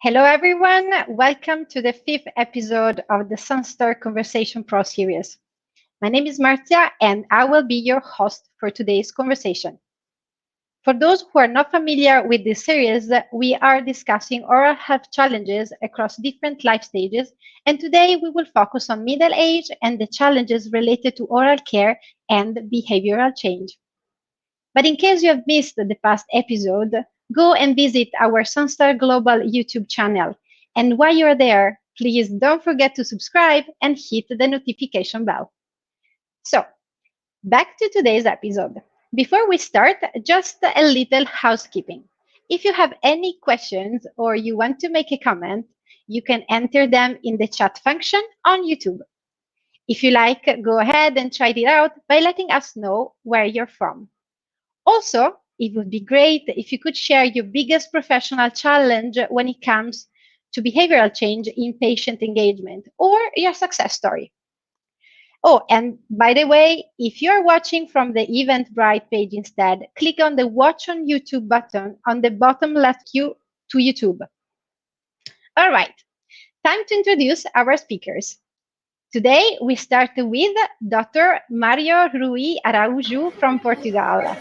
Hello, everyone. Welcome to the fifth episode of the Sunstar Conversation Pro series. My name is Marcia, and I will be your host for today's conversation. For those who are not familiar with this series, we are discussing oral health challenges across different life stages, and today we will focus on middle age and the challenges related to oral care and behavioral change. But in case you have missed the past episode, go and visit our Sunstar Global YouTube channel. And while you're there, please don't forget to subscribe and hit the notification bell. So, back to today's episode. Before we start, just a little housekeeping. If you have any questions or you want to make a comment, you can enter them in the chat function on YouTube. If you like, go ahead and try it out by letting us know where you're from. Also, it would be great if you could share your biggest professional challenge when it comes to behavioral change in patient engagement or your success story. Oh, and by the way, if you're watching from the Eventbrite page instead, click on the Watch on YouTube button on the bottom left queue to YouTube. All right, time to introduce our speakers. Today, we start with Dr. Mario Rui Araújo from Portugal.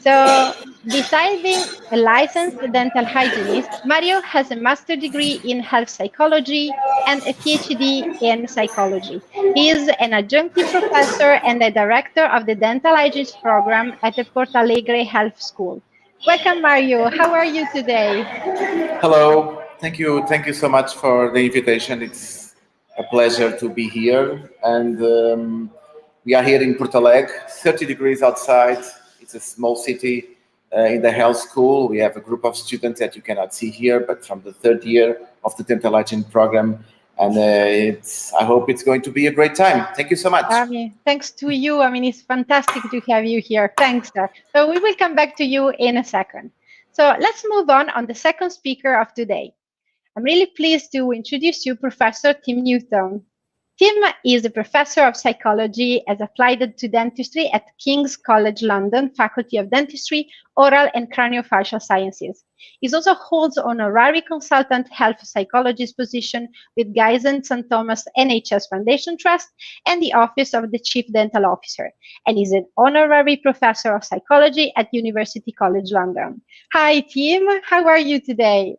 So, besides being a licensed dental hygienist, Mario has a master's degree in health psychology and a PhD in psychology. He is an adjunctive professor and the director of the dental hygienist program at the Porto Alegre Health School. Welcome, Mario. How are you today? Hello. Thank you. Thank you so much for the invitation. It's a pleasure to be here. And we are here in Porto Alegre, 30 degrees outside. It's a small city in the health school. We have a group of students that you cannot see here, but from the third year of the dental hygiene program. And I hope it's going to be a great time. Thank you so much. Thanks to you. It's fantastic to have you here. Thanks. So we will come back to you in a second. So let's move on the second speaker of today. I'm really pleased to introduce you Professor Tim Newton. Tim is a professor of psychology as applied to dentistry at King's College London, Faculty of Dentistry, Oral and Craniofacial Sciences. He also holds honorary consultant health psychologist position with Guy's and St. Thomas NHS Foundation Trust and the Office of the Chief Dental Officer, and is an honorary professor of psychology at University College London. Hi, Tim. How are you today?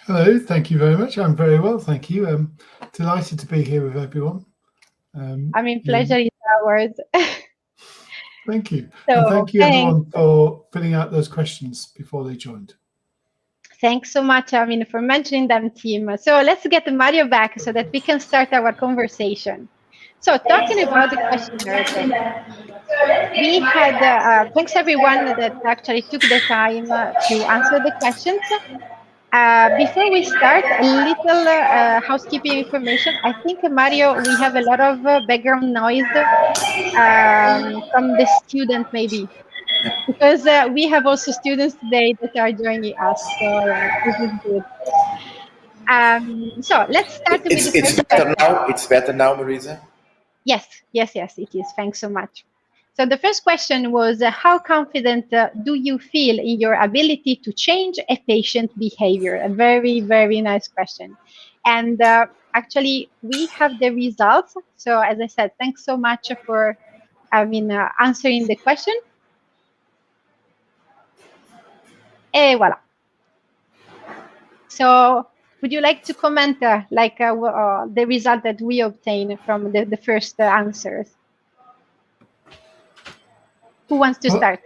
Hello, thank you very much. I'm very well, thank you. I'm delighted to be here with everyone. Pleasure is ours. Thank you. And thank you everyone for filling out those questions before they joined. Thanks so much, for mentioning them, Tim. So let's get Mario back so that we can start our conversation. So talking about the questionnaire, we had, thanks everyone that actually took the time to answer the questions. Before we start, a little housekeeping information. I think, Mario, we have a lot of background noise from the student, maybe, because we have also students today that are joining us. So this is good. So let's start with the first question. It's better now, Marisa? Yes, it is. Thanks so much. So the first question was, how confident do you feel in your ability to change a patient behavior? A very, very nice question. And actually, we have the results. So as I said, thanks so much for answering the question. Et voilà. So would you like to comment the result that we obtained from the first answers? Who wants to start?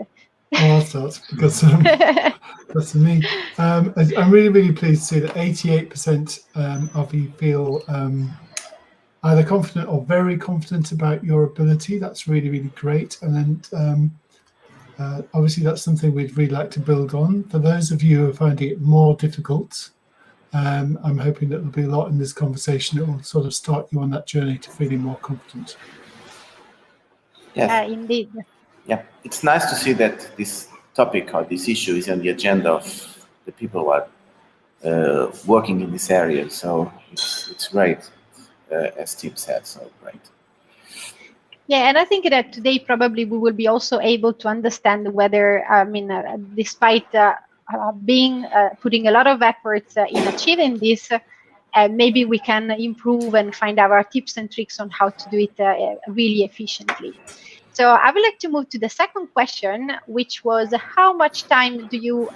I'll start because that's me. I'm really, really pleased to see that 88% of you feel either confident or very confident about your ability. That's really, really great. And then obviously that's something we'd really like to build on. For those of you who are finding it more difficult, I'm hoping that there'll be a lot in this conversation that will sort of start you on that journey to feeling more confident. Yes. Indeed. Yeah, it's nice to see that this topic or this issue is on the agenda of the people who are working in this area. So it's great, as Tim said, so great. Yeah, and I think that today probably we will be also able to understand whether, despite putting a lot of efforts in achieving this, maybe we can improve and find our tips and tricks on how to do it really efficiently. So I would like to move to the second question, which was how much time do you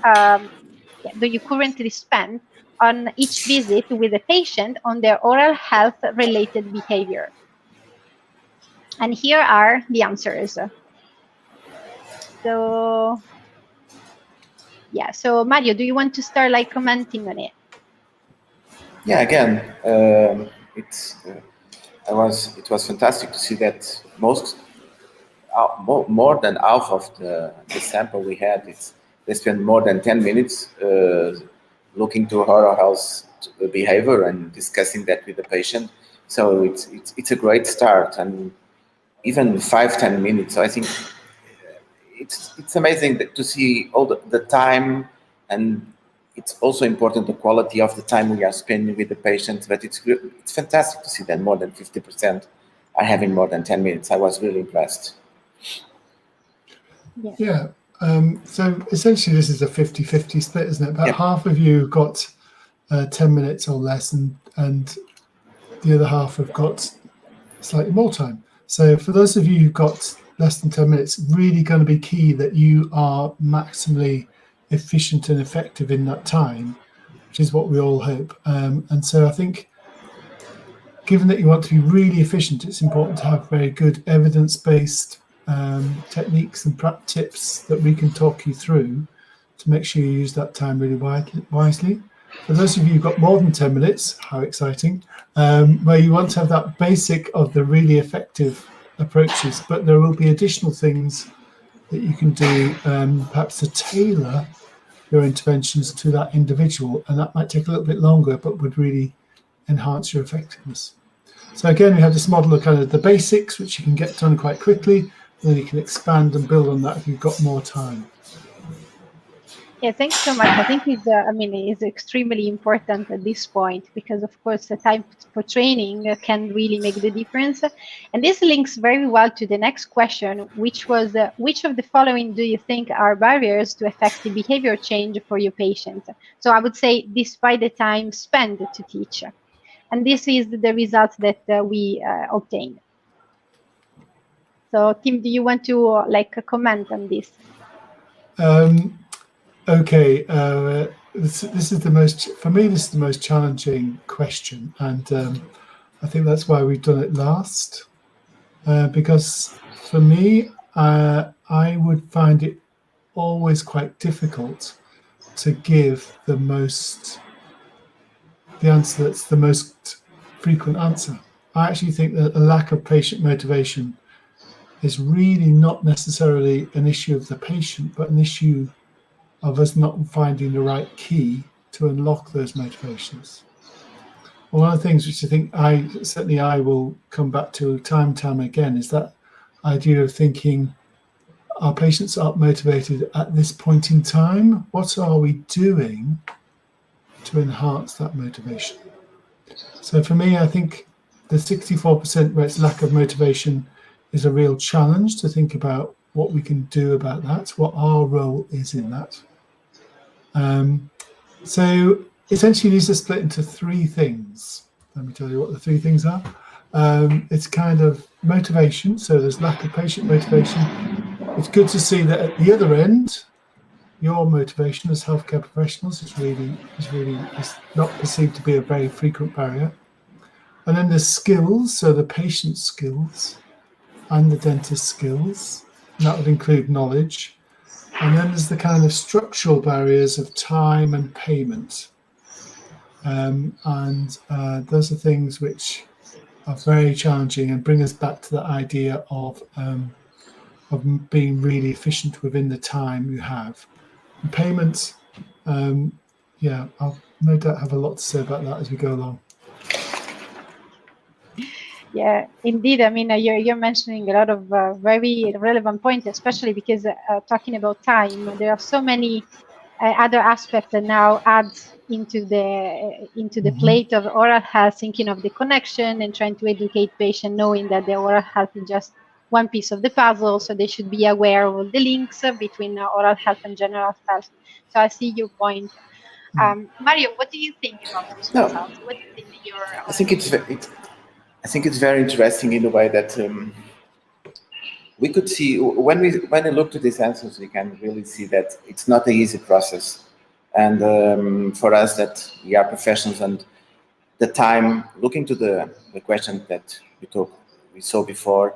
currently spend on each visit with a patient on their oral health related behavior? And here are the answers. So yeah, so Mario, do you want to start like commenting on it? Yeah, again, it was fantastic to see that more than half of the sample we had, they spent more than 10 minutes looking to oral health behavior and discussing that with the patient. So it's a great start, and even 5-10 minutes. I think it's amazing to see all the time, and it's also important the quality of the time we are spending with the patients. But it's fantastic to see that more than 50% are having more than 10 minutes. I was really impressed. Yeah. So essentially this is a 50-50 split, isn't it? About half of you got 10 minutes or less, and the other half have got slightly more time. So for those of you who've got less than 10 minutes, really going to be key that you are maximally efficient and effective in that time, which is what we all hope. And so I think, given that you want to be really efficient, it's important to have very good evidence-based techniques and prep tips that we can talk you through to make sure you use that time really wisely. For those of you who've got more than 10 minutes, how exciting, where you want to have that basic of the really effective approaches, but there will be additional things that you can do, perhaps to tailor your interventions to that individual, and that might take a little bit longer, but would really enhance your effectiveness. So again, we have this model of kind of the basics, which you can get done quite quickly, and then you can expand and build on that if you've got more time. Yeah, thanks so much. I think it's extremely important at this point, because of course the time for training can really make the difference. And this links very well to the next question, which was which of the following do you think are barriers to effective behavior change for your patients? So I would say despite the time spent to teach. And this is the results that we obtained. So Tim, do you want to comment on this? Okay, this is the most, for me, this is the most challenging question, and I think that's why we've done it last, because for me, I would find it always quite difficult to give the answer that's the most frequent answer. I actually think that a lack of patient motivation is really not necessarily an issue of the patient, but an issue of us not finding the right key to unlock those motivations. One of the things which I think I will come back to time and time again is that idea of thinking, our patients aren't motivated at this point in time. What are we doing to enhance that motivation? So for me, I think the 64% where it's lack of motivation is a real challenge to think about what we can do about that, what our role is in that. So essentially these are split into three things. Let me tell you what the three things are. It's kind of motivation, so there's lack of patient motivation. It's good to see that at the other end, your motivation as healthcare professionals is not perceived to be a very frequent barrier. And then there's skills, so the patient's skills and the dentist's skills, and that would include knowledge. And then there's the kind of structural barriers of time and payment. Those are things which are very challenging and bring us back to the idea of being really efficient within the time you have. And payment, I'll no doubt have a lot to say about that as we go along. Yeah, indeed. I mean, you're mentioning a lot of very relevant points, especially because talking about time, there are so many other aspects that now add into the plate of oral health, thinking of the connection and trying to educate patient, knowing that the oral health is just one piece of the puzzle, so they should be aware of all the links between oral health and general health. So I see your point. Mario, what do you think about those No, results? What is in your I think I think it's very interesting in the way that we could see when we look to these answers, we can really see that it's not an easy process, and for us that we are professionals and the time looking to the question that we saw before,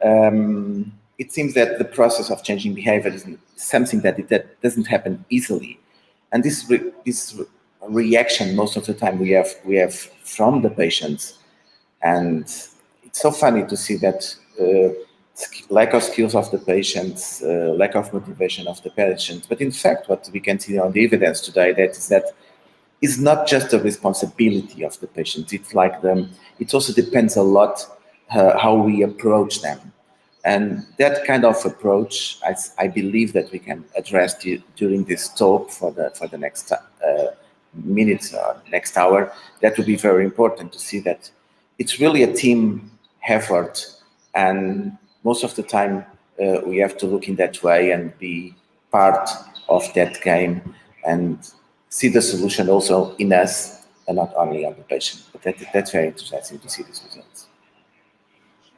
it seems that the process of changing behavior is something that doesn't happen easily, and this reaction most of the time we have from the patients, and it's so funny to see that lack of skills of the patients, lack of motivation of the patients. But in fact, what we can see on the evidence today that it's not just a responsibility of the patient. It's like it also depends a lot how we approach them. And that kind of approach, I believe that we can address during this talk for the next minutes or next hour. That would be very important to see that it's really a team effort, and most of the time we have to look in that way and be part of that game and see the solution also in us and not only on the patient. But that's very interesting to see these results.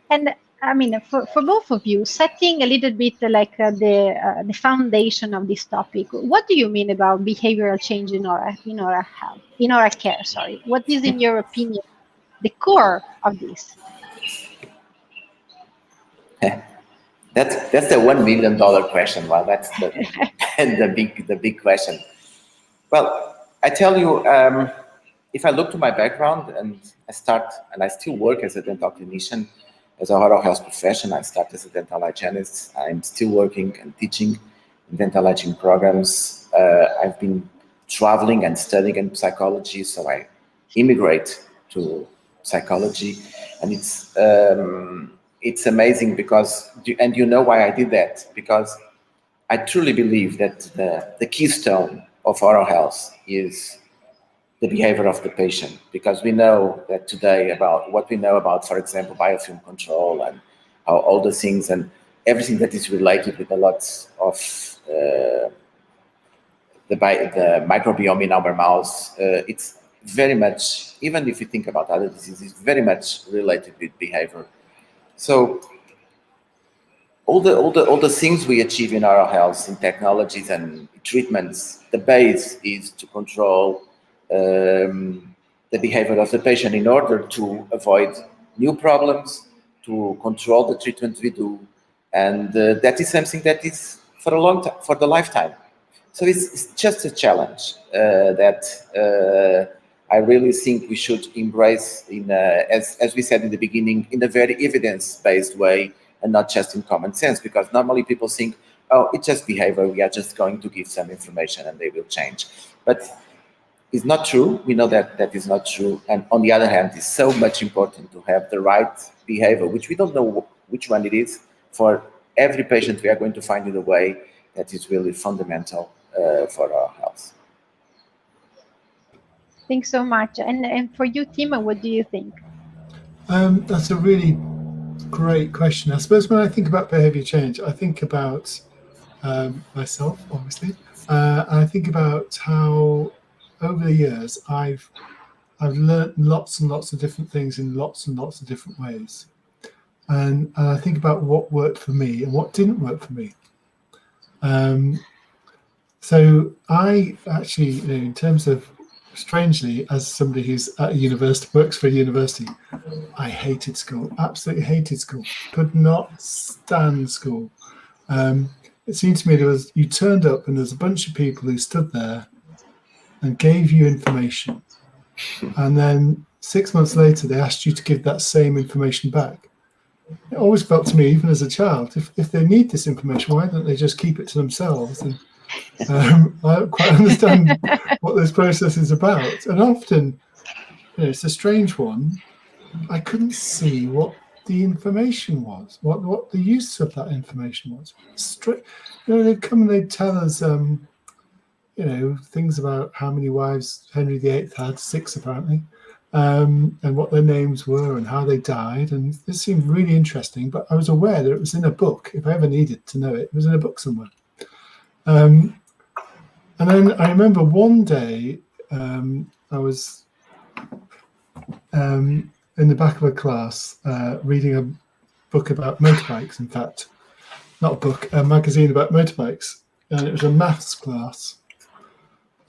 And I mean, for both of you, setting a little bit like the foundation of this topic, what do you mean about behavioral change in oral health, in oral care? Sorry, what is, in your opinion, the core of this? That's the $1 million question. Well, that's the big question. Well, I tell you, if I look to my background and I still work as a dental clinician, as a oral health profession. I started as a dental hygienist. I'm still working and teaching in dental hygiene programs. I've been traveling and studying in psychology, so I immigrate to psychology, and it's amazing because, and you know why I did that, because I truly believe that the keystone of oral health is the behavior of the patient, because we know that today about what we know about, for example, biofilm control and how all the things and everything that is related with a lot of the microbiome in our mouths, it's very much, even if you think about other diseases, very much related with behavior. So all the things we achieve in oral health, in technologies and treatments, the base is to control the behavior of the patient in order to avoid new problems, to control the treatment we do, and that is something that is for a long time, for the lifetime. So it's just a challenge that I really think we should embrace as we said in the beginning, in a very evidence-based way, and not just in common sense, because normally people think, oh, it's just behavior, we are just going to give some information and they will change. But it's not true. We know that that is not true. And on the other hand, it's so much important to have the right behavior, which we don't know which one it is. For every patient, we are going to find in a way that is really fundamental for our health. Thanks so much. And for you, Timo, what do you think? That's a really great question. I suppose when I think about behavior change, I think about myself, obviously. I think about how over the years I've learned lots and lots of different things in lots and lots of different ways, and I think about what worked for me and what didn't work for me. So I actually, in terms of, strangely, as somebody who's at a university, works for a university, I hated school, absolutely hated school, could not stand school. It seemed to me you turned up and there's a bunch of people who stood there and gave you information, and then 6 months later they asked you to give that same information back. It always felt to me, even as a child, if they need this information, why don't they just keep it to themselves? And I don't quite understand what this process is about. And often, it's a strange one. I couldn't see what the information was, what the use of that information was. They'd come and they'd tell us, things about how many wives Henry VIII had, 6 apparently, and what their names were and how they died. And this seemed really interesting, but I was aware that it was in a book. If I ever needed to know it, it was in a book somewhere. And then I remember one day I was in the back of a class reading a book about motorbikes, in fact. Not a book, a magazine about motorbikes. And it was a maths class.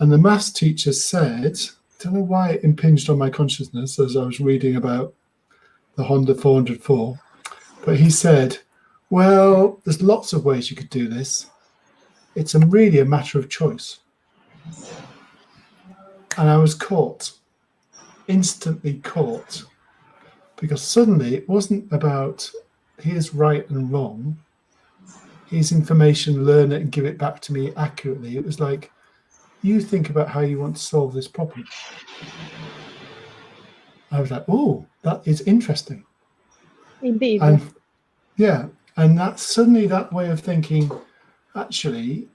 And the maths teacher said, I don't know why it impinged on my consciousness as I was reading about the Honda 404, but he said, well, there's lots of ways you could do this. It's really a matter of choice. And I was caught, instantly caught, because suddenly it wasn't about here's right and wrong, here's information, learn it and give it back to me accurately. It was like, you think about how you want to solve this problem. I was like, oh, that is interesting. Indeed. And yeah, and that's suddenly that way of thinking, actually,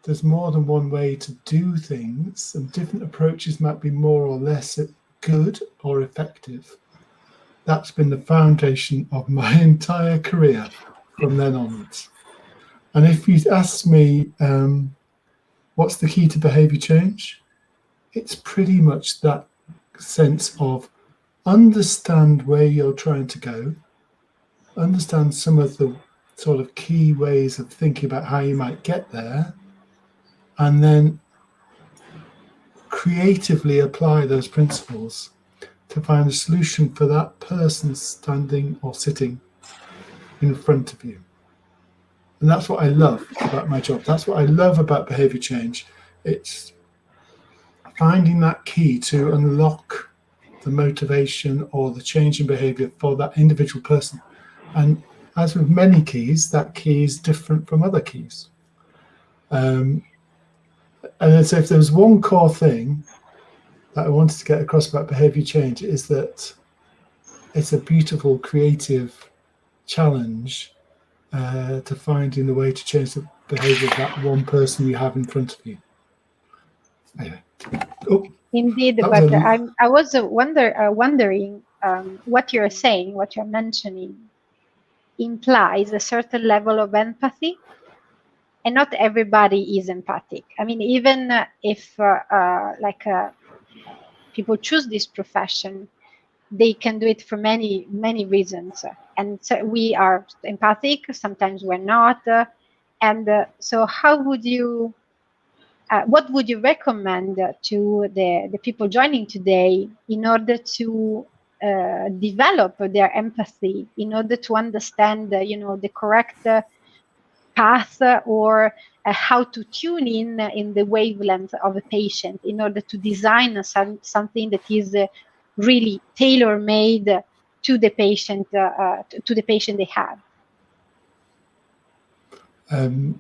there's more than one way to do things, and different approaches might be more or less good or effective. That's been the foundation of my entire career from then onwards. And if you ask me, what's the key to behavior change? It's pretty much that sense of understand where you're trying to go, understand some of the sort of key ways of thinking about how you might get there, and then creatively apply those principles to find a solution for that person standing or sitting in front of you. And that's what I love about my job. That's what I love about behavior change. It's finding that key to unlock the motivation or the change in behavior for that individual person. And as with many keys, that key is different from other keys. And so if there's one core thing that I wanted to get across about behavior change, is that it's a beautiful, creative challenge to finding the way to change the behavior of that one person you have in front of you. Anyway. Oh, indeed, but I was wondering what you're saying, what you're mentioning implies a certain level of empathy, and not everybody is empathic. I mean, even if people choose this profession, they can do it for many reasons, and so we are empathic, sometimes we're not, and so how would you what would you recommend to the people joining today in order to develop their empathy, in order to understand the correct path, or how to tune in the wavelength of a patient in order to design something that is really tailor-made to the patient they have?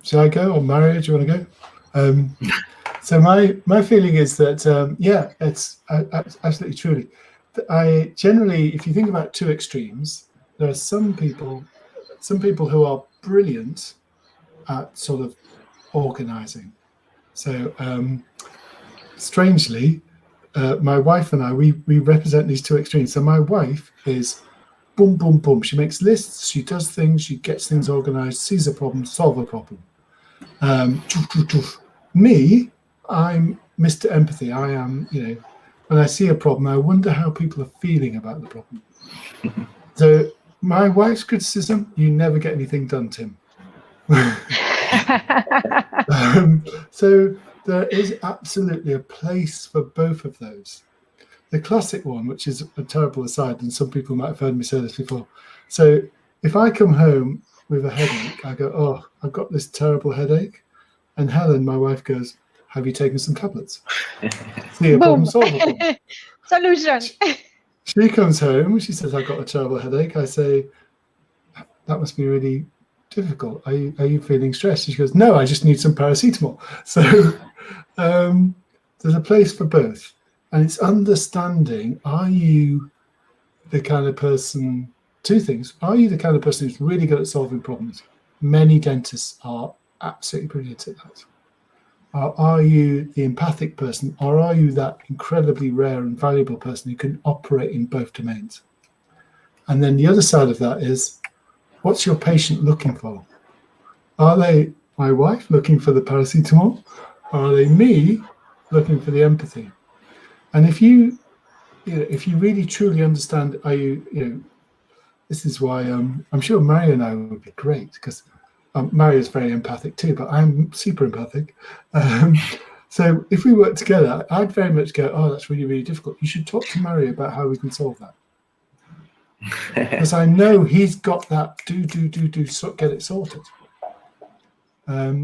Shall I go, or Mario, do you want to go? So my feeling is that yeah, it's absolutely truly. I generally, if you think about two extremes, there are some people who are brilliant at sort of organizing. So strangely, my wife and I, we represent these two extremes. So my wife is boom, boom, boom. She makes lists, she does things, she gets things organized, sees a problem, solve a problem. Me, I'm Mr. Empathy. I am, when I see a problem, I wonder how people are feeling about the problem. So my wife's criticism, you never get anything done, Tim. So there is absolutely a place for both of those. The classic one, which is a terrible aside, and some people might have heard me say this before. So if I come home with a headache, I go, oh, I've got this terrible headache. And Helen, my wife, goes, have you taken some tablets? See a problem, solve a problem. Solution. She comes home, she says, I've got a terrible headache. I say, that must be really difficult. Are you feeling stressed? She goes, no, I just need some paracetamol. So there's a place for both. And it's understanding, are you the kind of person, two things, are you the kind of person who's really good at solving problems? Many dentists are absolutely brilliant at that. Are you the empathic person, or are you that incredibly rare and valuable person who can operate in both domains? And then the other side of that is, what's your patient looking for? Are they my wife looking for the paracetamol? Or are they me looking for the empathy? And if you really truly understand, this is why I'm sure Mario and I would be great, because Mario's very empathic too, but I'm super empathic. So if we work together, I'd very much go, oh, that's really, really difficult. You should talk to Mario about how we can solve that. Because I know he's got that get it sorted.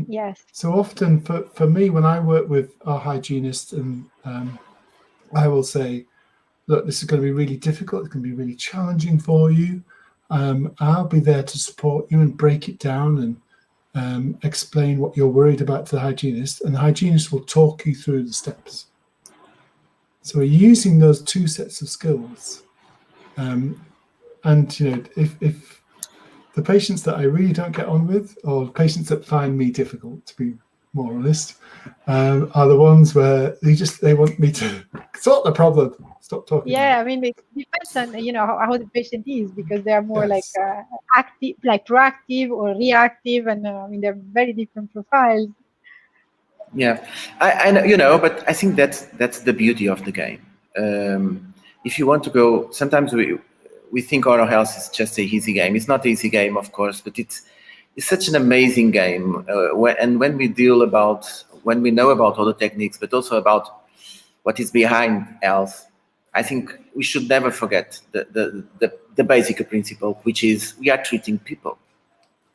Yes. So often for me, when I work with our hygienists, and I will say, look, this is going to be really difficult. It's going to be really challenging for you. I'll be there to support you and break it down and explain what you're worried about to the hygienist, and the hygienist will talk you through the steps. So we're using those two sets of skills. And if the patients that I really don't get on with, or patients that find me difficult, to be more honest, are the ones where they want me to sort the problem, stop talking. Yeah, I mean, it depends on how the patient is, because they are more Yes. like active, like proactive or reactive, and I mean, they're very different profiles. Yeah, I know, but I think that's the beauty of the game. If you want to go, sometimes we think oral health is just a easy game. It's not an easy game, of course, but it's such an amazing game. And when we know about all the techniques, but also about what is behind health, I think we should never forget the basic principle, which is we are treating people,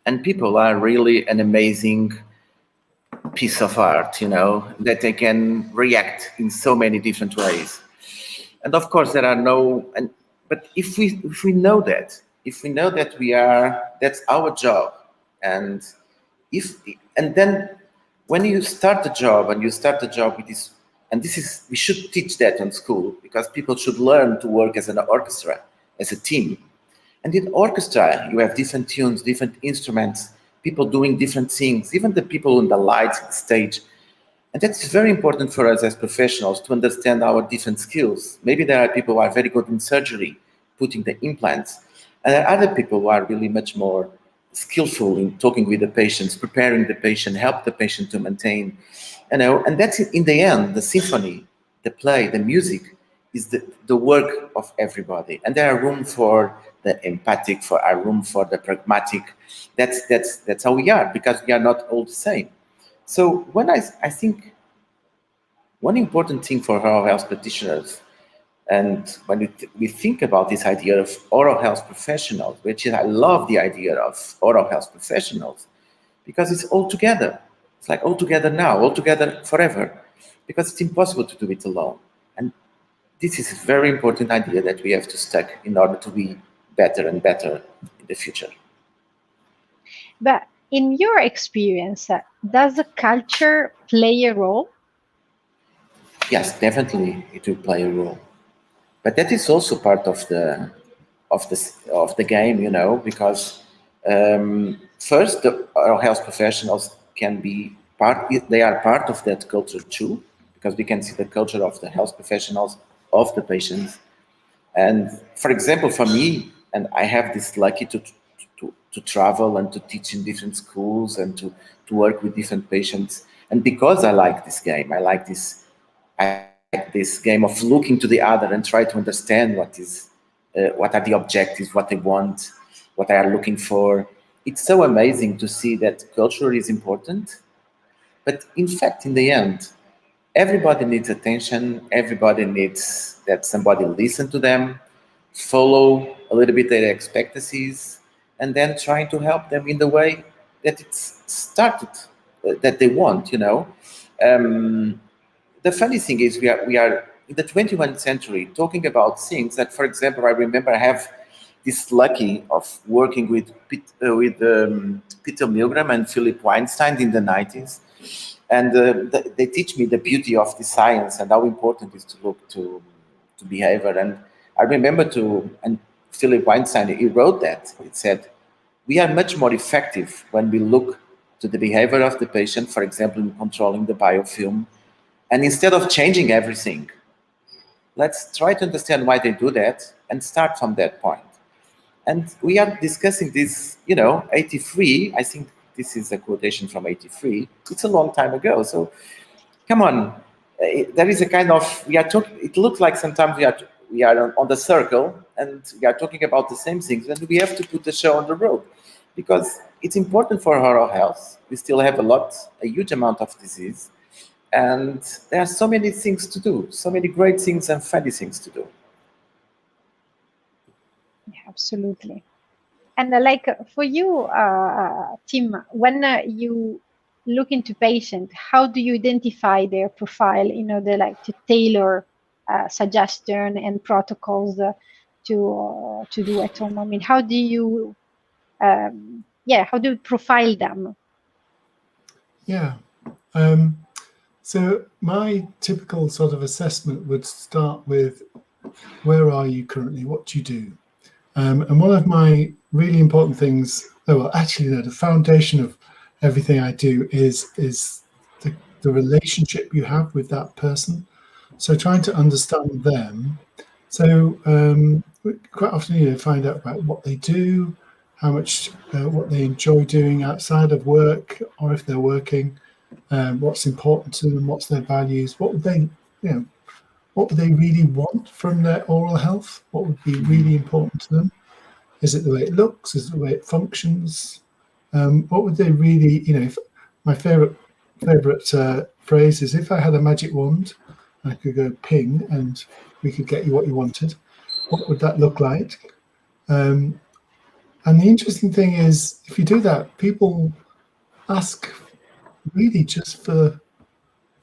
and people are really an amazing piece of art, that they can react in so many different ways. And of course, there are but if we know that, that's our job, and then when you start the job with this, and we should teach that in school, because people should learn to work as an orchestra, as a team. And in orchestra, you have different tunes, different instruments, people doing different things, even the people on the lights, the stage. And that's very important for us as professionals to understand our different skills. Maybe there are people who are very good in surgery, putting the implants, and there are other people who are really much more skillful in talking with the patients, preparing the patient, help the patient to maintain, and that's in the end, the symphony, the play, the music is the work of everybody. And there are room for the empathic, for our room for the pragmatic. That's how we are, because we are not all the same. So when I think one important thing for oral health practitioners, and when we think about this idea of oral health professionals, which is, I love the idea of oral health professionals, because it's all together. It's like all together now, all together forever, because it's impossible to do it alone. And this is a very important idea that we have to stick in order to be better and better in the future. But in your experience, does the culture play a role? Yes, definitely it will play a role. But that is also part of the game, because first, the oral health professionals can be they are part of that culture too, because we can see the culture of the health professionals, of the patients. And for example, for me, and I have this lucky to travel and to teach in different schools and to work with different patients. And because I like this game, I like this game of looking to the other and try to understand what are the objectives, what they want, what they are looking for. It's so amazing to see that culture is important. But in fact, in the end, everybody needs attention. Everybody needs that somebody listen to them, follow a little bit their expectancies, and then trying to help them in the way that it's started, that they want. The funny thing is we are in the 21st century talking about things that, for example, I remember I have this lucky of working with Peter Milgram and Philip Weinstein in the 90s. And they teach me the beauty of the science and how important it is to look to behavior. And I remember and Philip Weinstein, he wrote that. It said, we are much more effective when we look to the behavior of the patient, for example, in controlling the biofilm. And instead of changing everything, let's try to understand why they do that and start from that point. And we are discussing this, 83, I think this is a quotation from 83. It's a long time ago. So come on, there is a kind of, we are talking, it looks like sometimes we are on the circle and we are talking about the same things, and we have to put the show on the road because it's important for oral health. We still have a huge amount of disease, and there are so many things to do, so many great things and funny things to do. Yeah, absolutely. And for you, Tim, when you look into patient, how do you identify their profile in order to tailor suggestion and protocols to do at home? I mean, how do you profile them? Yeah. So my typical sort of assessment would start with, where are you currently? What do you do? And one of my really important things, the foundation of everything I do is the relationship you have with that person. So trying to understand them. So quite often you find out about what they do, how much, what they enjoy doing outside of work, or if they're working, what's important to them, what's their values, what would they really want from their oral health, what would be really important to them. Is it the way it looks? Is it the way it functions? What would they really, my favorite phrase is, if I had a magic wand, I could go ping and we could get you what you wanted, what would that look like? And the interesting thing is, if you do that, people ask really just for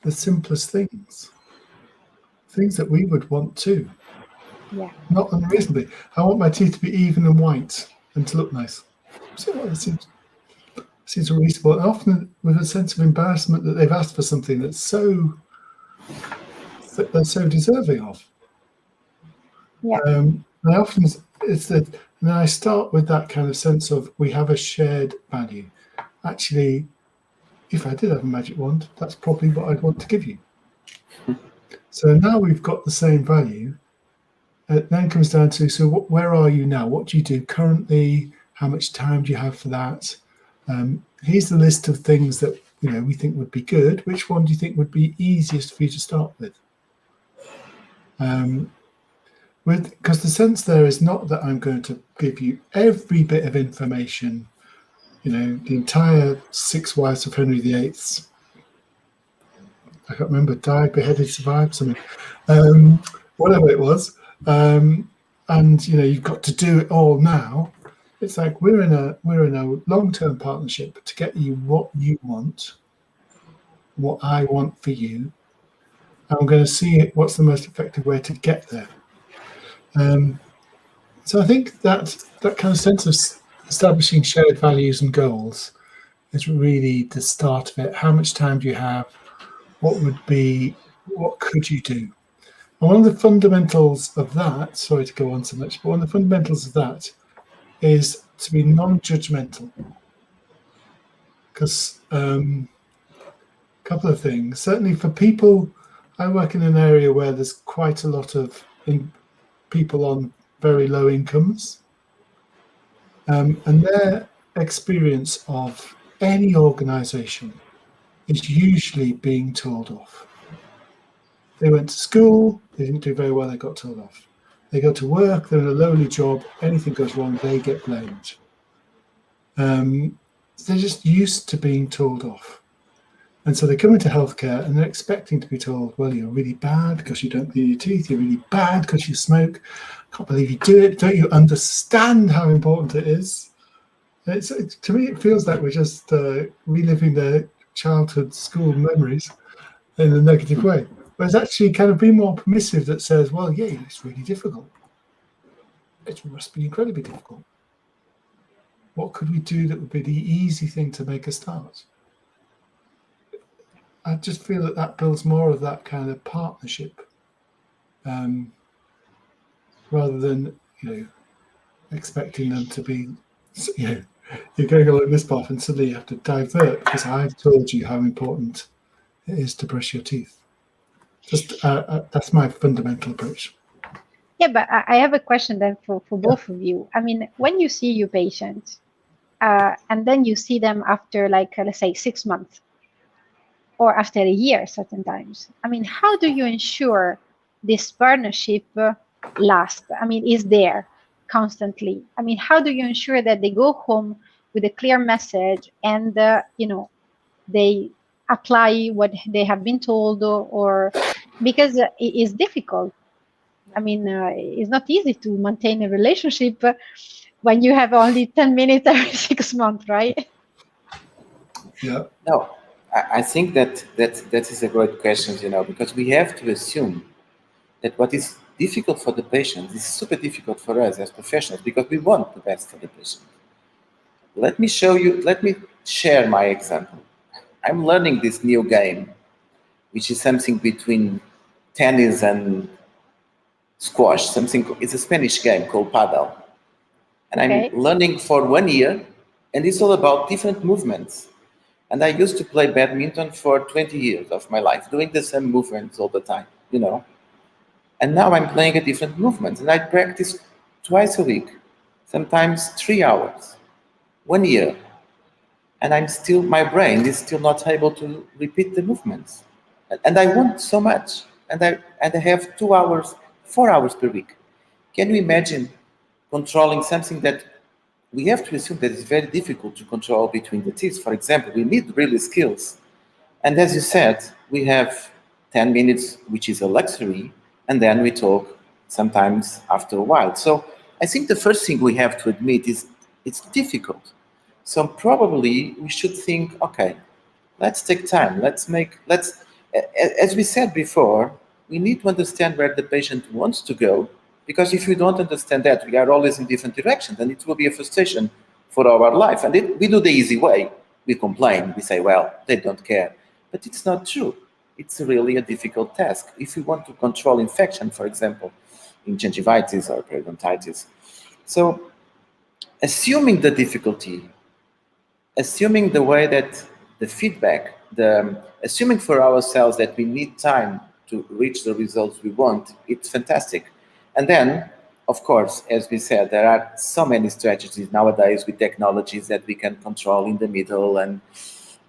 the simplest things that we would want too. Yeah. Not unreasonably. I want my teeth to be even and white and to look nice. So it seems reasonable, and often with a sense of embarrassment that they've asked for something that they're so deserving of. Yeah. And often it's that, and I start with that kind of sense of, we have a shared value. Actually, if I did have a magic wand, that's probably what I'd want to give you. So now we've got the same value. It then comes down to, so where are you now? What do you do currently? How much time do you have for that? Here's the list of things that we think would be good. Which one do you think would be easiest for you to start with? Because the sense there is not that I'm going to give you every bit of information, the entire 6 wives of Henry VIII. I can't remember, died, beheaded, survived, something, whatever it was. And you've got to do it all now. It's like we're in a long-term partnership to get you what you want, what I want for you. And I'm going to see what's the most effective way to get there. So I think that kind of sense of establishing shared values and goals is really the start of it. How much time do you have? What could you do? And one of the fundamentals of that, sorry to go on so much, but one of the fundamentals of that is to be non-judgmental. Because a couple of things. Certainly for people, I work in an area where there's quite a lot of people on very low incomes. And their experience of any organisation is usually being told off. They went to school, they didn't do very well, they got told off. They go to work, they're in a lowly job, anything goes wrong, they get blamed. They're just used to being told off. And so they come into healthcare and they're expecting to be told, well, you're really bad because you don't clean your teeth, you're really bad because you smoke, can't believe you do it, don't you understand how important it is? To me, it feels like we're just reliving their childhood school memories in a negative way. Whereas actually kind of be more permissive, that says, well, yeah, it's really difficult. It must be incredibly difficult. What could we do that would be the easy thing to make a start? I just feel that builds more of that kind of partnership, rather than expecting them to be you're going along this path and suddenly you have to divert because I've told you how important it is to brush your teeth. Just that's my fundamental approach. Yeah, but I have a question then for both of you. I mean, when you see your patient, and then you see them after, like, let's say 6 months or after a year, certain times. I mean, how do you ensure this partnership lasts? I mean, is there constantly? I mean, how do you ensure that they go home with a clear message and, they apply what they have been told, or because it is difficult. I mean, it's not easy to maintain a relationship when you have only 10 minutes every 6 months, right? Yeah. No, I think that is a great question, because we have to assume that what is difficult for the patient is super difficult for us as professionals, because we want the best for the patient. Let me share my example. I'm learning this new game, which is something between tennis and squash. It's a Spanish game called paddle. And Okay. I'm learning for 1 year, and it's all about different movements. And I used to play badminton for 20 years of my life, doing the same movements all the time, And now I'm playing a different movement, and I practice twice a week, sometimes 3 hours, 1 year. And my brain is still not able to repeat the movements. And I want so much. And I have 2 hours, 4 hours per week. Can you imagine controlling something that we have to assume that it's very difficult to control between the teeth? For example, we need really skills. And as you said, we have 10 minutes, which is a luxury, and then we talk sometimes after a while. So I think the first thing we have to admit is it's difficult. So probably we should think, okay, let's take time. As we said before, we need to understand where the patient wants to go, because if we don't understand that, we are always in different directions, and it will be a frustration for our life. And we do the easy way. We complain. We say, well, they don't care. But it's not true. It's really a difficult task. If we want to control infection, for example, in gingivitis or periodontitis. So assuming the difficulty, assuming the way that the feedback, assuming for ourselves that we need time to reach the results we want, it's fantastic. And then, of course, as we said, there are so many strategies nowadays with technologies that we can control in the middle. And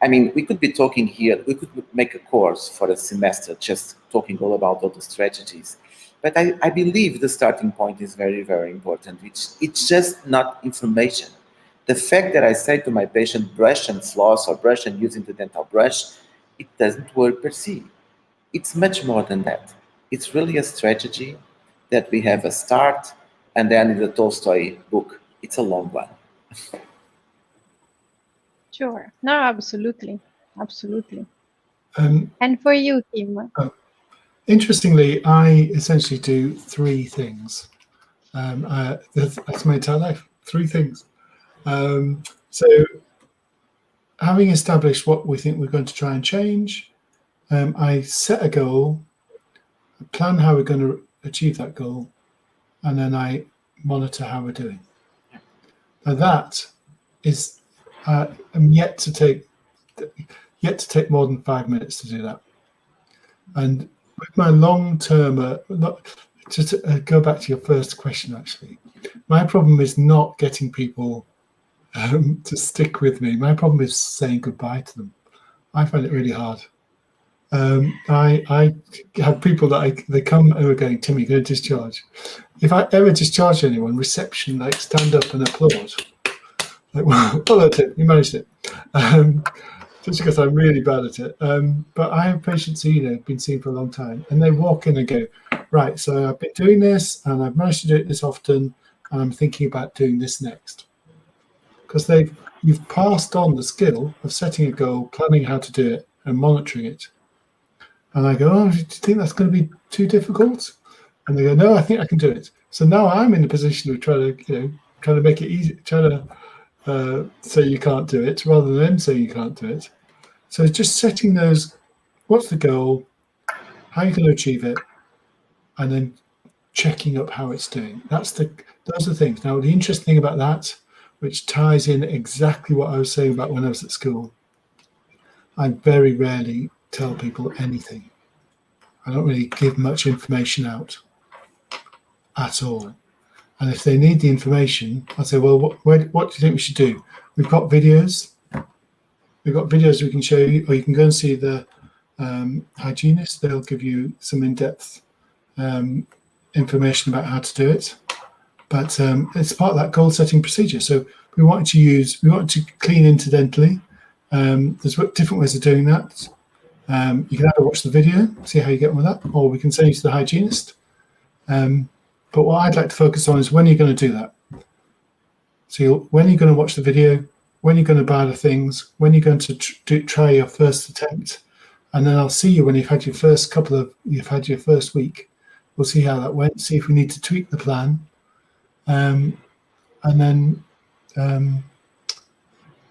I mean, we could be talking here, we could make a course for a semester just talking all about all the strategies. But I believe the starting point is very, very important. It's just not information. The fact that I say to my patient, brush and floss, or brush and using the dental brush, it doesn't work per se. It's much more than that. It's really a strategy that we have a start, and then in the Tolstoy book, it's a long one. Sure. No, absolutely. Absolutely. And for you, Kim? Interestingly, I essentially do 3 things. That's my entire life, 3 things. So having established what we think we're going to try and change, I set a goal, plan how we're going to achieve that goal, and then I monitor how we're doing. Now that is, I'm yet to take more than 5 minutes to do that. And with my long-term, to go back to your first question, actually, my problem is not getting people to stick with me. My problem is saying goodbye to them. I find it really hard. I have people that they come who are going, Tim, you're going to discharge. If I ever discharge anyone, reception, like, stand up and applaud. Like, well, hello, Tim, you managed it. Just because I'm really bad at it. But I have patients who, been seen for a long time, and they walk in and go, right, so I've been doing this, and I've managed to do it this often, and I'm thinking about doing this next. Because you've passed on the skill of setting a goal, planning how to do it, and monitoring it. And I go, oh, do you think that's going to be too difficult? And they go, no, I think I can do it. So now I'm in the position of trying to make it easy, trying to say you can't do it, rather than them saying you can't do it. So just setting those, what's the goal, how are you going to achieve it, and then checking up how it's doing. Those are the things. Now, the interesting thing about that, which ties in exactly what I was saying about when I was at school. I very rarely tell people anything. I don't really give much information out at all. And if they need the information, I say, well, what do you think we should do? We've got videos. We've got videos we can show you, or you can go and see the hygienist. They'll give you some in-depth information about how to do it. But it's part of that goal-setting procedure. So we want to clean interdentally. There's different ways of doing that. You can either watch the video, see how you get on with that, or we can send you to the hygienist. But what I'd like to focus on is when you're going to do that. So when you're going to watch the video, when you're going to buy the things, when you're going to try your first attempt, and then I'll see you when you've had your first week. We'll see how that went, see if we need to tweak the plan, and then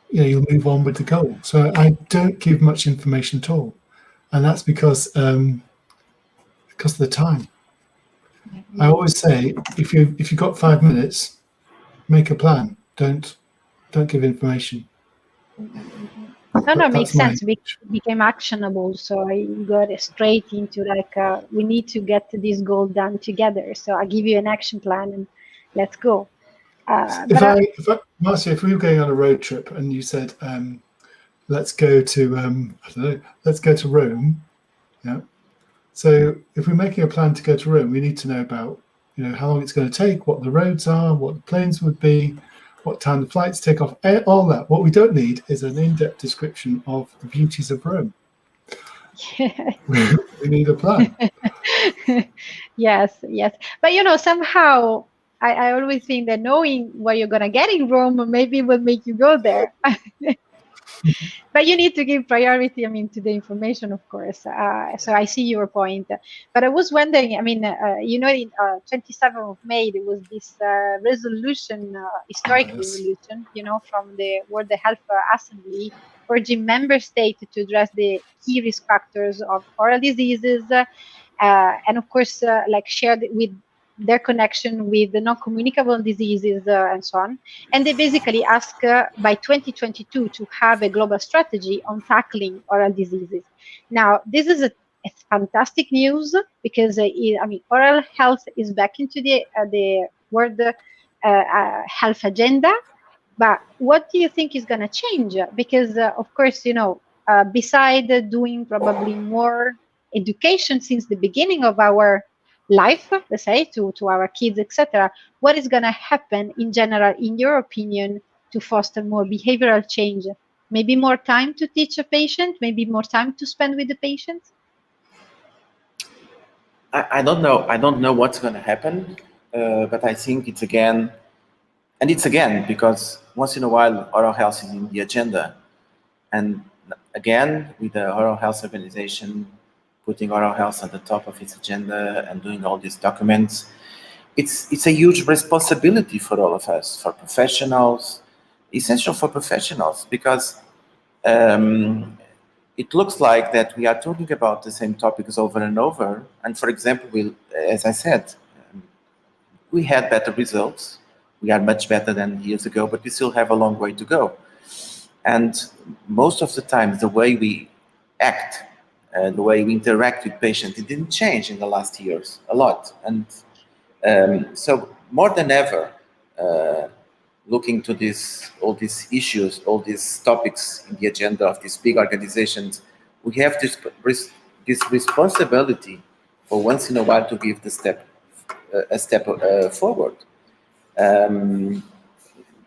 you'll move on with the goal. So I don't give much information at all, and that's because of the time. I always say, if you've got 5 minutes, make a plan. Don't give information. No, makes sense. It became actionable, so I got straight into we need to get this goal done together. So I give you an action plan and let's go. Marcia, if we were going on a road trip and you said, let's go to let's go to Rome, yeah. So if we're making a plan to go to Rome, we need to know about how long it's going to take, what the roads are, what the planes would be, what time the flights take off, all that. What we don't need is an in-depth description of the beauties of Rome. We need a plan. Yes. But somehow I always think that knowing what you're going to get in Rome maybe will make you go there. But you need to give priority, to the information, of course. So I see your point. But I was wondering, in 27th of May, there was this resolution, historic resolution, from the World Health Assembly, urging member states to address the key risk factors of oral diseases, and of course, shared with their connection with the non-communicable diseases and so on. And they basically ask by 2022 to have a global strategy on tackling oral diseases. Now, this is a fantastic news because, oral health is back into the World Health Agenda. But what do you think is going to change? Because, of course, beside doing probably more education since the beginning of our life, let's say, to our kids, etc. What is going to happen in general, in your opinion, to foster more behavioral change? Maybe more time to teach a patient, maybe more time to spend with the patient? I don't know what's going to happen, but I think it's again because once in a while oral health is in the agenda, and again with the Oral Health Organization putting oral health at the top of its agenda and doing all these documents, it's a huge responsibility for all of us, for professionals, essential for professionals, because it looks like that we are talking about the same topics over and over. And for example, as I said, we had better results. We are much better than years ago, but we still have a long way to go. And most of the time, the way we act, the way we interact with patients, it didn't change in the last years a lot. And so more than ever, looking to all these issues, all these topics in the agenda of these big organizations, we have this responsibility for once in a while to give a step forward.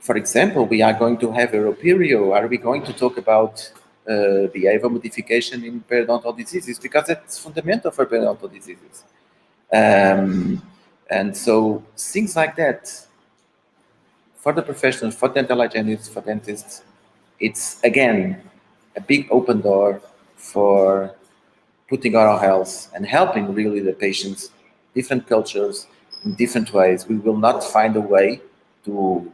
For example, we are going to have a Europerio. Are we going to talk about behavior modification in periodontal diseases? Because it's fundamental for periodontal diseases. And so things like that, for the professionals, for dental hygienists, for dentists, it's again a big open door for putting oral health and helping really the patients, different cultures, in different ways. We will not find a way to,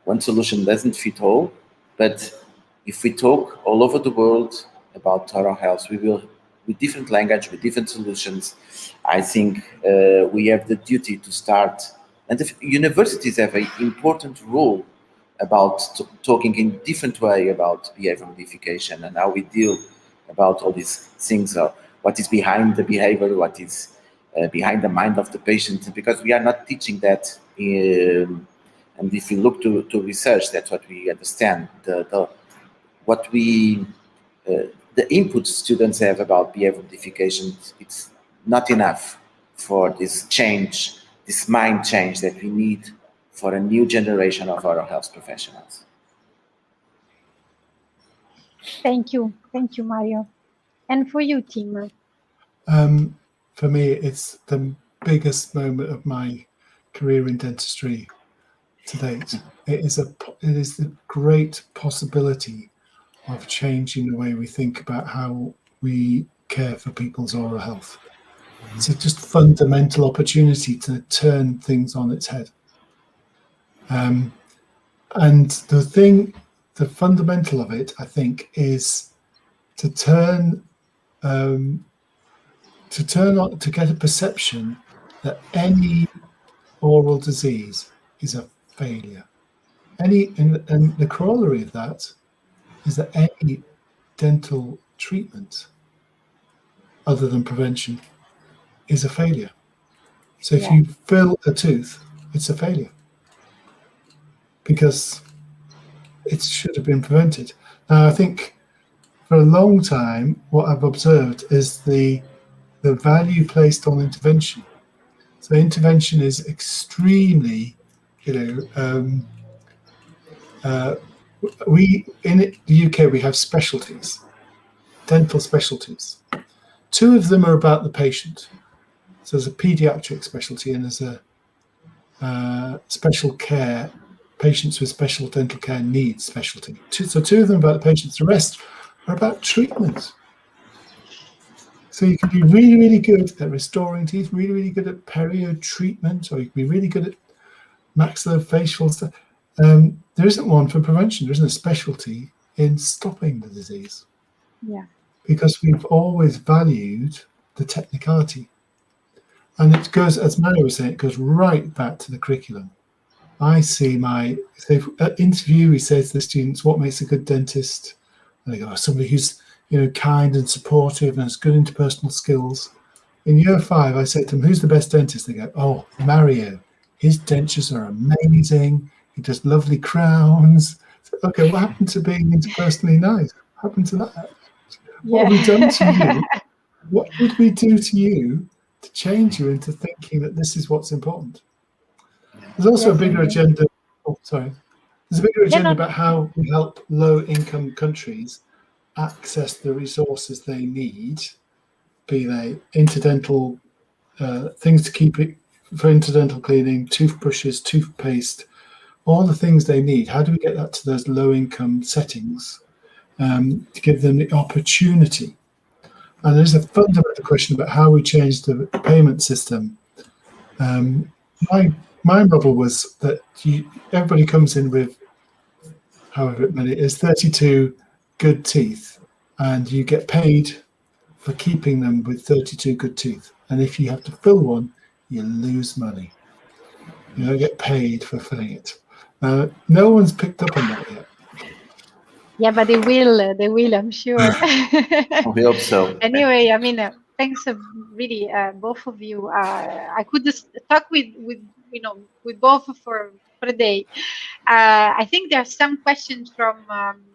one solution doesn't fit all, but if we talk all over the world about oral health, we will, with different language, with different solutions, I think we have the duty to start. And the universities have an important role about talking in different way about behavior modification and how we deal about all these things, what is behind the behavior, what is behind the mind of the patient, because we are not teaching that. And if you look to research, that's what we understand. What we the input students have about behavior modification, it's not enough for this change, this mind change that we need for a new generation of oral health professionals. Thank you, Mario. And for you, Timur? For me, it's the biggest moment of my career in dentistry to date. It is the great possibility of changing the way we think about how we care for people's oral health. It's a just fundamental opportunity to turn things on its head. And the fundamental of it, I think, is to get a perception that any oral disease is a failure. And the corollary of that is that any dental treatment other than prevention is a failure. So if you fill a tooth, it's a failure because it should have been prevented. Now, I think for a long time, what I've observed is the value placed on intervention. So intervention is extremely, we in the UK we have specialties, dental specialties. Two of them are about the patient. So there's a pediatric specialty and there's a special care, patients with special dental care needs specialty. So two of them are about the patients. The rest are about treatment. So you can be really, really good at restoring teeth, really, really good at perio treatment, or you can be really good at maxillofacial stuff. There isn't one for prevention. There isn't a specialty in stopping the disease. Yeah. Because we've always valued the technicality. And it goes, as Mario was saying, it goes right back to the curriculum. I see at interview, he says to the students, what makes a good dentist? And they go, somebody who's kind and supportive and has good interpersonal skills. In year 5, I said to them, who's the best dentist? They go, oh, Mario. His dentures are amazing. He does lovely crowns. So, okay, what happened to being interpersonally nice? What happened to that? What have we done to you? What did we do to you to change you into thinking that this is what's important? There's also a bigger agenda. Oh, sorry. There's a bigger agenda about how we help low-income countries access the resources they need, be they interdental things to keep it for interdental cleaning, toothbrushes, toothpaste, all the things they need. How do we get that to those low-income settings to give them the opportunity? And there's a fundamental question about how we change the payment system. My model was that everybody comes in with however many it is, 32 good teeth, and you get paid for keeping them with 32 good teeth. And if you have to fill one, you lose money. You don't get paid for filling it. No one's picked up on that yet. Yeah, but they will, I'm sure. We hope so. Anyway, I mean, thanks really, both of you. I could just talk with both for a day. I think there are some questions from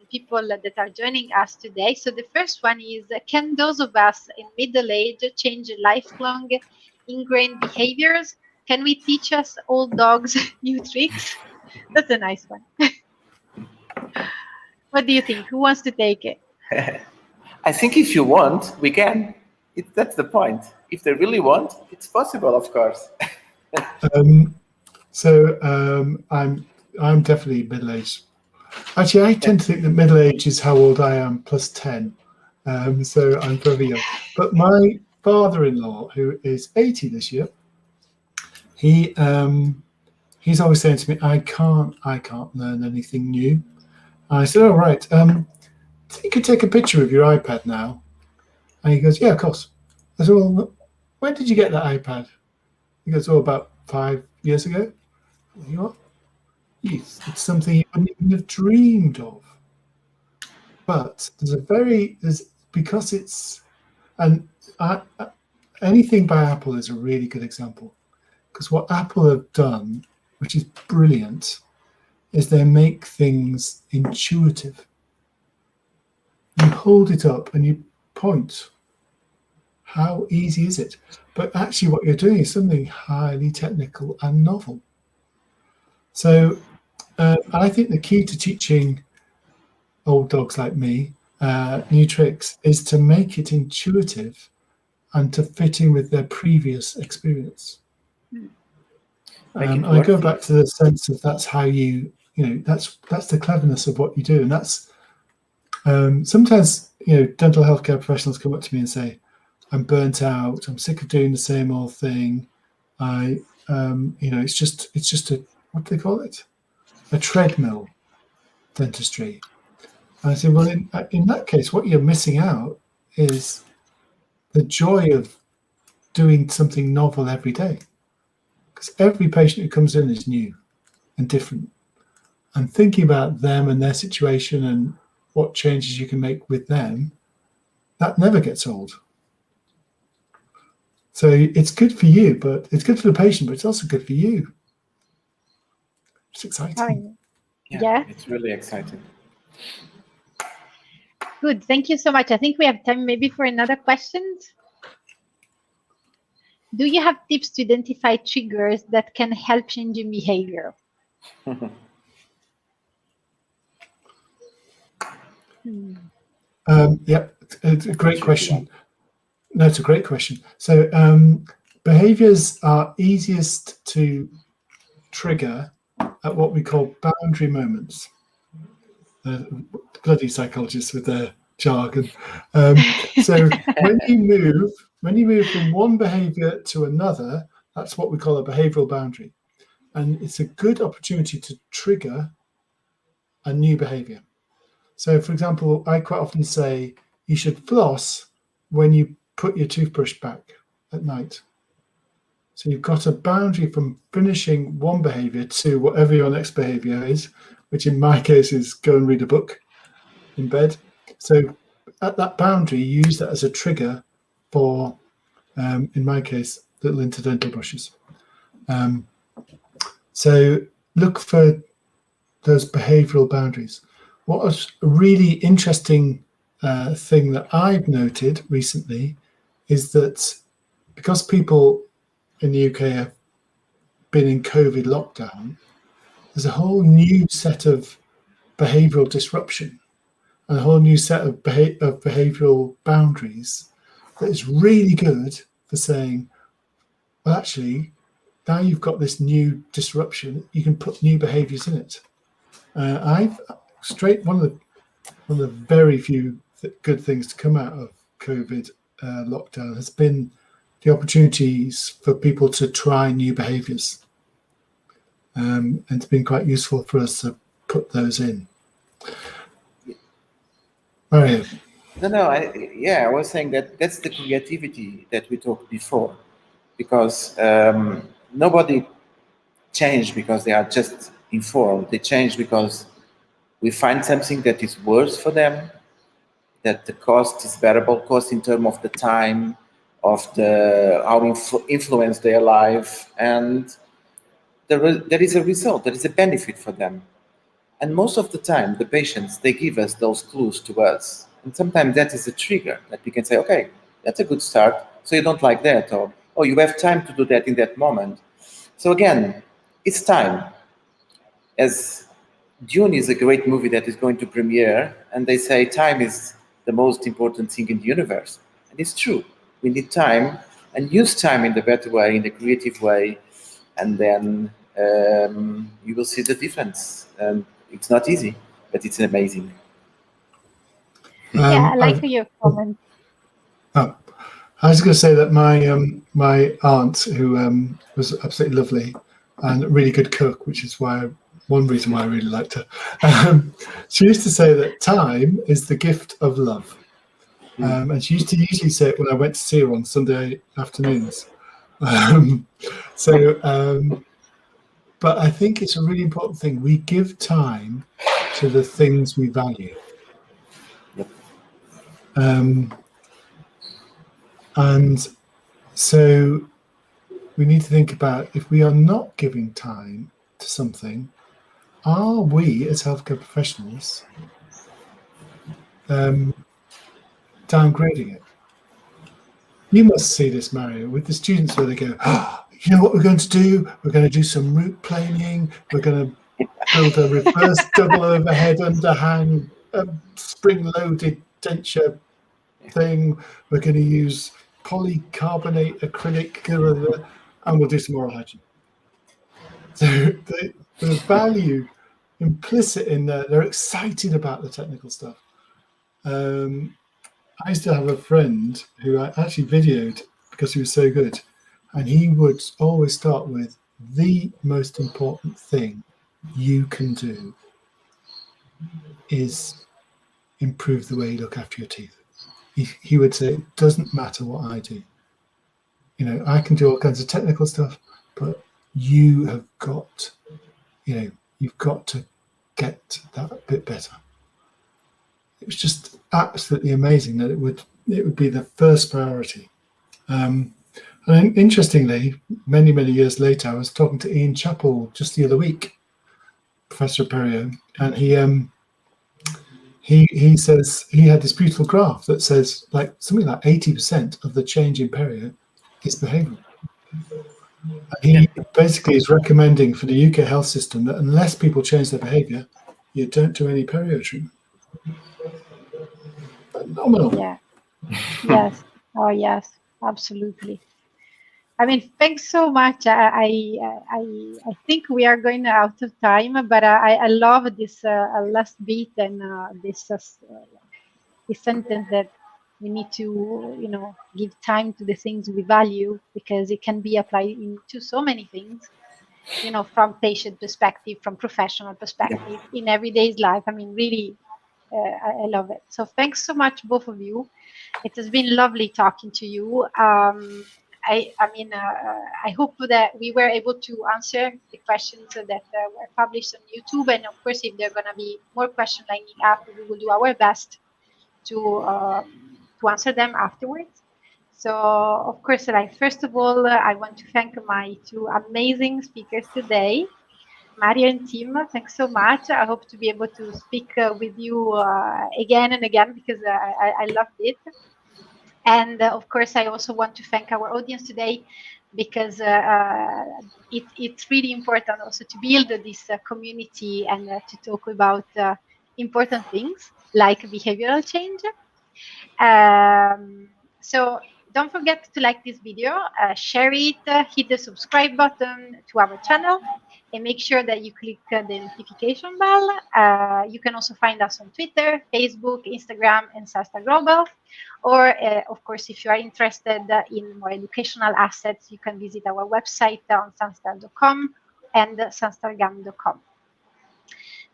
people that are joining us today. So the first one is, can those of us in middle age change lifelong ingrained behaviors? Can we teach us old dogs new tricks? That's a nice one. What do you think? Who wants to take it? I think if you want, we can. That's the point. If they really want, it's possible, of course. I'm definitely middle-aged. Actually, I tend to think that middle age is how old I am plus 10. So I'm very young. But my father-in-law, who is 80 this year, he's always saying to me, I can't learn anything new. And I said, oh, right. You could take a picture of your iPad now. And he goes, yeah, of course. I said, well, when did you get that iPad? He goes, oh, about 5 years ago. You what? teeth. It's something you wouldn't even have dreamed of. But because it's, and anything by Apple is a really good example, because what Apple have done, which is brilliant, is they make things intuitive. You hold it up and you point. How easy is it? But actually what you're doing is something highly technical and novel. So I think the key to teaching old dogs like me new tricks is to make it intuitive and to fit in with their previous experience. And I go back to the sense of that's how that's the cleverness of what you do. And that's sometimes, dental healthcare professionals come up to me and say, I'm burnt out, I'm sick of doing the same old thing. It's just a, what do they call it? A treadmill dentistry. And I say, well, in that case, what you're missing out is the joy of doing something novel every day. Because every patient who comes in is new and different. And thinking about them and their situation and what changes you can make with them, that never gets old. So it's good for you, but it's good for the patient, but it's also good for you. It's exciting. Yeah. It's really exciting. Good. Thank you so much. I think we have time maybe for another question. Do you have tips to identify triggers that can help changing behavior? Yeah, it's a great question. No, it's a great question. So behaviors are easiest to trigger at what we call boundary moments. Bloody psychologists with their jargon. So when you move from one behavior to another, that's what we call a behavioral boundary. And it's a good opportunity to trigger a new behavior. So for example, I quite often say you should floss when you put your toothbrush back at night. So you've got a boundary from finishing one behavior to whatever your next behavior is, which in my case is go and read a book in bed. So at that boundary, you use that as a trigger for, in my case, little interdental brushes. So look for those behavioral boundaries. What was a really interesting thing that I've noted recently is that because people in the UK have been in COVID lockdown, there's a whole new set of behavioral disruption and a whole new set of behavioral boundaries that is really good for saying, well, actually, now you've got this new disruption, you can put new behaviors in it. One of the very few good things to come out of COVID lockdown has been the opportunities for people to try new behaviors. And it's been quite useful for us to put those in. Mario. I was saying that's the creativity that we talked before, because nobody changed because they are just informed. They change because we find something that is worse for them, that the cost is bearable, cost in terms of the time, of how influence their life, and there is a result, there is a benefit for them. And most of the time, the patients, they give us those clues to us. And sometimes that is a trigger that we can say, okay, that's a good start. So you don't like that, or oh, you have time to do that in that moment. So again, it's time. As Dune is a great movie that is going to premiere, and they say time is the most important thing in the universe. And it's true. We need time, and use time in the better way, in the creative way, and then you will see the difference. It's not easy, but it's amazing. I like your comment. I was going to say that my aunt, who was absolutely lovely and a really good cook, which is one reason why I really liked her. She used to say that time is the gift of love. And she used to usually say it when I went to see her on Sunday afternoons. But I think it's a really important thing. We give time to the things we value. Yep. And so we need to think about, if we are not giving time to something, are we as healthcare professionals downgrading it? You must see this, Mario, with the students where they go, you know what we're going to do? We're going to do some root planing. We're going to build a reverse double overhead underhang, spring-loaded denture thing. We're going to use polycarbonate acrylic, and we'll do some oral hygiene. So the value implicit in there, they're excited about the technical stuff. I used to have a friend who I actually videoed because he was so good, and he would always start with, the most important thing you can do is improve the way you look after your teeth. He would say, it doesn't matter what I do. You know, I can do all kinds of technical stuff, but you have got, you've got to get that bit better. It was just absolutely amazing that it would be the first priority. And interestingly, many years later, I was talking to Ian Chappell just the other week, Professor of Perio, and he says he had this beautiful graph that says something like 80% of the change in perio is behavioural. He basically is recommending for the UK health system that unless people change their behaviour, you don't do any perio treatment. Phenomenal. Yeah. Yes. Oh, yes. Absolutely. I mean, thanks so much. I think we are going out of time, but I love this last bit and this sentence that we need to, give time to the things we value, because it can be applied into so many things, from patient perspective, from professional perspective, in everyday's life. I mean, really, I love it. So thanks so much, both of you. It has been lovely talking to you. I hope that we were able to answer the questions that were published on YouTube. And of course, if there are going to be more questions lining up, we will do our best to answer them afterwards. So, of course, first of all, I want to thank my two amazing speakers today, Mario and Tim. Thanks so much. I hope to be able to speak with you again and again, because I loved it. And of course, I also want to thank our audience today, because it's really important also to build this community and to talk about important things like behavioral change. So don't forget to like this video, share it, hit the subscribe button to our channel, and make sure that you click the notification bell. You can also find us on Twitter, Facebook, Instagram, and Sanstar Global. Or, of course, if you are interested in more educational assets, you can visit our website on sanstar.com and sanstargam.com.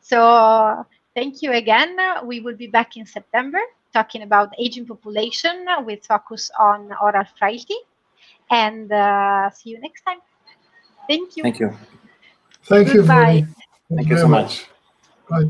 So thank you again. We will be back in September talking about aging population with focus on oral frailty. And see you next time. Thank you. Thank you. Thank you, Goodbye. Rui. Thank you so much. Bye.